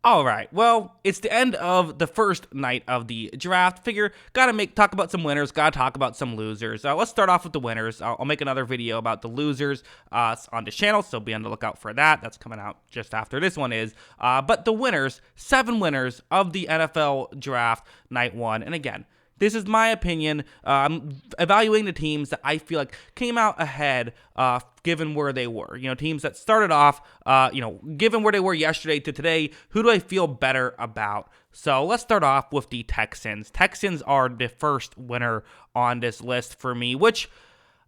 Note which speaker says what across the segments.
Speaker 1: All right. Well, it's the end of the first night of the draft. Figure gotta talk about some winners. Gotta talk about some losers. Let's start off with the winners. I'll make another video about the losers on this channel, so be on the lookout for that. That's coming out just after this one is. But the winners, 7 winners of the NFL draft night one, and again, this is my opinion. I'm evaluating the teams that I feel like came out ahead, given where they were. Teams that started off, given where they were yesterday to today, who do I feel better about? So let's start off with the Texans. Texans are the first winner on this list for me, which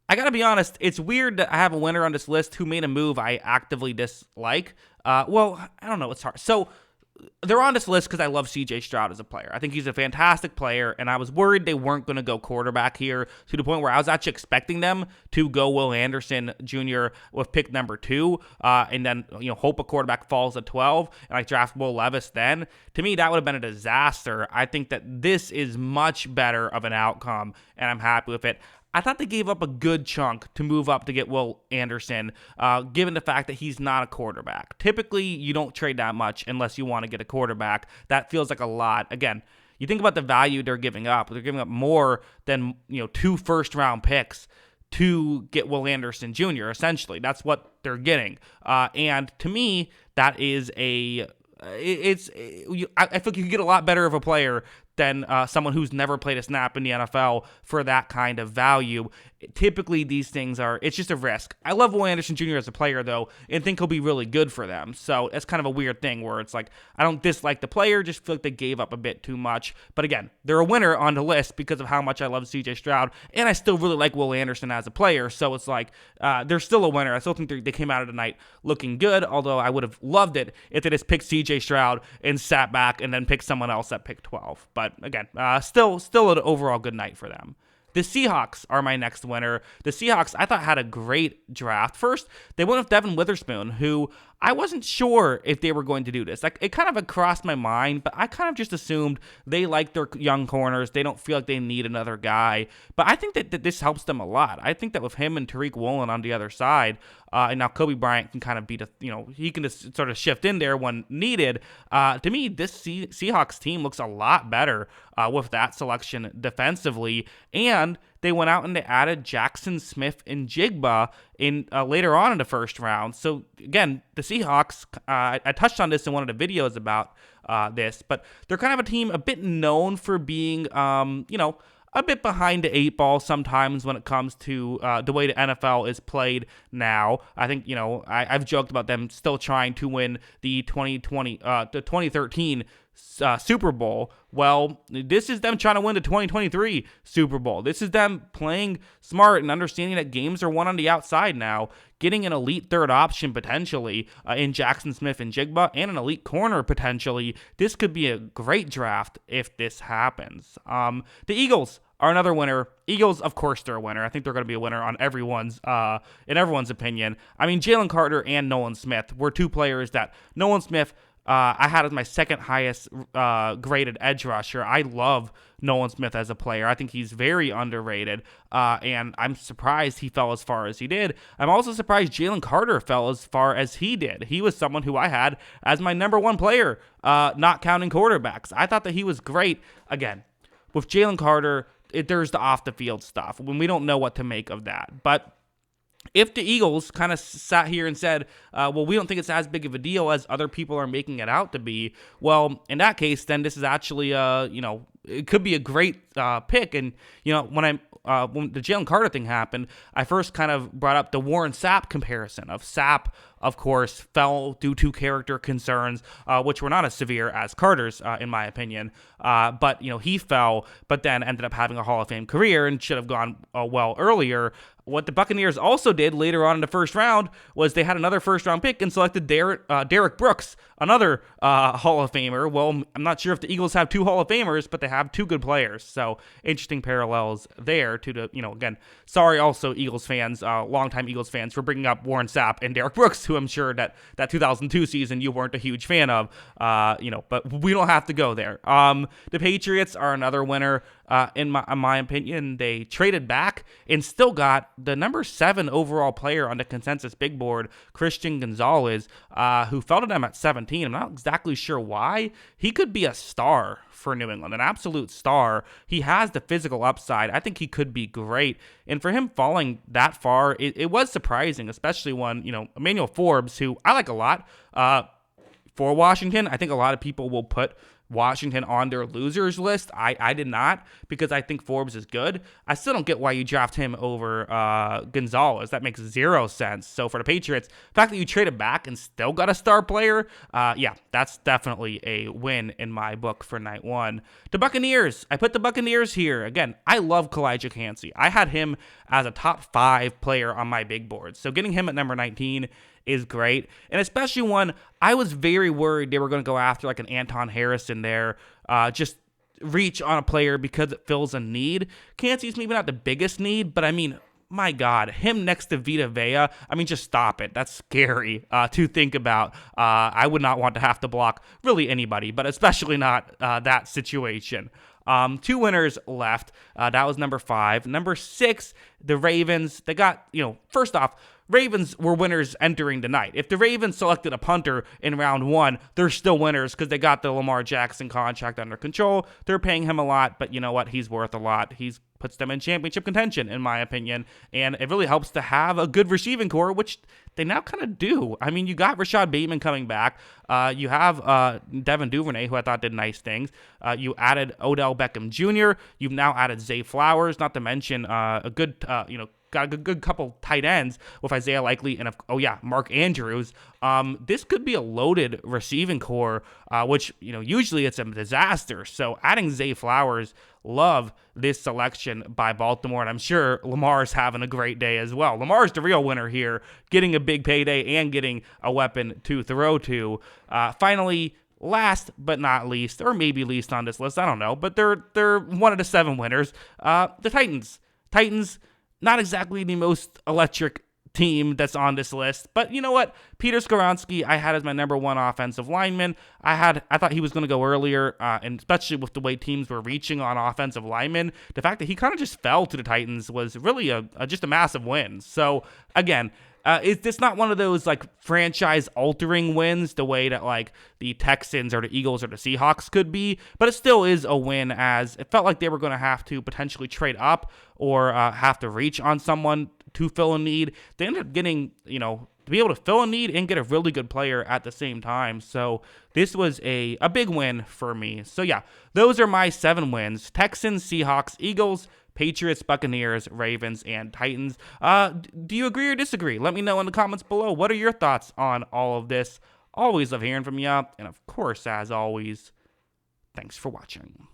Speaker 1: I gotta be honest, it's weird that I have a winner on this list who made a move I actively dislike. Well, I don't know. It's hard. So they're on this list because I love CJ Stroud as a player. I think he's a fantastic player, and I was worried they weren't going to go quarterback here to the point where I was actually expecting them to go Will Anderson Jr. with pick number 2, and then hope a quarterback falls at 12, and I draft Will Levis then. To me, that would have been a disaster. I think that this is much better of an outcome, and I'm happy with it. I thought they gave up a good chunk to move up to get Will Anderson, given the fact that he's not a quarterback. Typically, you don't trade that much unless you want to get a quarterback. That feels like a lot. Again, you think about the value they're giving up. They're giving up more than 2 first-round picks to get Will Anderson Jr., essentially. That's what they're getting. And to me, that is I feel like you get a lot better of a player than someone who's never played a snap in the NFL for that kind of value. Typically, these things it's just a risk. I love Will Anderson Jr. as a player, though, and think he'll be really good for them. So it's kind of a weird thing where it's like, I don't dislike the player, just feel like they gave up a bit too much. But again, they're a winner on the list because of how much I love CJ Stroud, and I still really like Will Anderson as a player. So it's like, they're still a winner. I still think they came out of the night looking good, although I would have loved it if they just picked CJ Stroud and sat back and then picked someone else at pick 12. But again, still an overall good night for them. The Seahawks are my next winner. The Seahawks, I thought, had a great draft. First, they went with Devin Witherspoon, who I wasn't sure if they were going to do this. Like, it kind of crossed my mind, but I kind of just assumed they like their young corners. They don't feel like they need another guy. But I think that this helps them a lot. I think that with him and Tariq Woolen on the other side, and now Kobe Bryant can kind of be he can just sort of shift in there when needed. To me, this Seahawks team looks a lot better with that selection defensively, and they went out and they added Jackson Smith and Jigba in later on in the first round. So again, the Seahawks, I touched on this in one of the videos about this, but they're kind of a team a bit known for being, a bit behind the 8 ball sometimes when it comes to the way the NFL is played now. I think, I've joked about them still trying to win the 2013 Super Bowl. Well, this is them trying to win the 2023 Super Bowl. This is them playing smart and understanding that games are won on the outside now, getting an elite third option potentially in Jackson Smith and Jigba, and an elite corner potentially. This could be a great draft if this happens. The Eagles are another winner. Eagles, of course, they're a winner. I think they're going to be a winner on everyone's opinion. I mean, Jalen Carter and Nolan Smith were 2 players that Nolan Smith I had as my second highest graded edge rusher. I love Nolan Smith as a player. I think he's very underrated, and I'm surprised he fell as far as he did. I'm also surprised Jalen Carter fell as far as he did. He was someone who I had as my number 1 player, not counting quarterbacks. I thought that he was great. Again, with Jalen Carter, there's the off-the-field stuff when we don't know what to make of that. But if the Eagles kind of sat here and said, well, we don't think it's as big of a deal as other people are making it out to be, well, in that case, then this is actually, it could be a great pick. And, when the Jalen Carter thing happened, I first kind of brought up the Warren Sapp comparison of Sapp, of course, fell due to character concerns, which were not as severe as Carter's, in my opinion. But, he fell, but then ended up having a Hall of Fame career and should have gone well earlier. What the Buccaneers also did later on in the first round was they had another first-round pick and selected Derek Brooks, another Hall of Famer. Well, I'm not sure if the Eagles have 2 Hall of Famers, but they have 2 good players. So interesting parallels there to the, again, sorry also Eagles fans, longtime Eagles fans for bringing up Warren Sapp and Derek Brooks, who I'm sure that 2002 season you weren't a huge fan of, but we don't have to go there. The Patriots are another winner. in my opinion. They traded back and still got the number 7 overall player on the consensus big board, Christian Gonzalez, who fell to them at 17. I'm not exactly sure why. He could be a star for New England, an absolute star. He has the physical upside. I think he could be great. And for him falling that far, it was surprising, especially when, Emmanuel Forbes, who I like a lot, for Washington, I think a lot of people will put Washington on their losers list. I did not, because I think Forbes is good. I still don't get why you draft him over Gonzalez. That makes zero sense. So for the Patriots, the fact that you traded back and still got a star player, yeah, that's definitely a win in my book for night one. The Buccaneers, I put the Buccaneers here. Again, I love Kalijah Kancey. I had him as a top 5 player on my big board. So getting him at number 19 is great, and especially when I was very worried they were going to go after like an Anton Harrison there, just reach on a player because it fills a need. Kancey's maybe not the biggest need, but I mean, my God, him next to Vita Vea, I mean, just stop it. That's scary to think about. I would not want to have to block really anybody, but especially not that situation. 2 winners left. That was number 5. Number 6, the Ravens. They got, first off, Ravens were winners entering the night. If the Ravens selected a punter in round 1, they're still winners because they got the Lamar Jackson contract under control. They're paying him a lot, but you know what? He's worth a lot. He puts them in championship contention, in my opinion, and it really helps to have a good receiving core, which they now kind of do. I mean, you got Rashad Bateman coming back. You have Devin Duvernay, who I thought did nice things. You added Odell Beckham Jr. You've now added Zay Flowers, not to mention a good, got a good couple tight ends with Isaiah Likely and, Mark Andrews. This could be a loaded receiving core, which, usually it's a disaster. So adding Zay Flowers, love this selection by Baltimore, and I'm sure Lamar's having a great day as well. Lamar's the real winner here, getting a big payday and getting a weapon to throw to. Finally, last but not least, or maybe least on this list, I don't know, but they're one of the 7 winners. The Titans. Not exactly the most electric team that's on this list, but you know what? Peter Skoronski, I had as my number 1 offensive lineman. I thought he was going to go earlier, and especially with the way teams were reaching on offensive linemen, the fact that he kind of just fell to the Titans was really just a massive win. So again, it's not one of those like franchise-altering wins the way that like the Texans or the Eagles or the Seahawks could be, but it still is a win, as it felt like they were going to have to potentially trade up or have to reach on someone to fill a need. They ended up getting, to be able to fill a need and get a really good player at the same time. So this was a big win for me. So yeah, those are my 7 wins: Texans, Seahawks, Eagles, Patriots, Buccaneers, Ravens, and Titans. Do you agree or disagree? Let me know in the comments below. What are your thoughts on all of this? Always love hearing from you. And of course, as always, thanks for watching.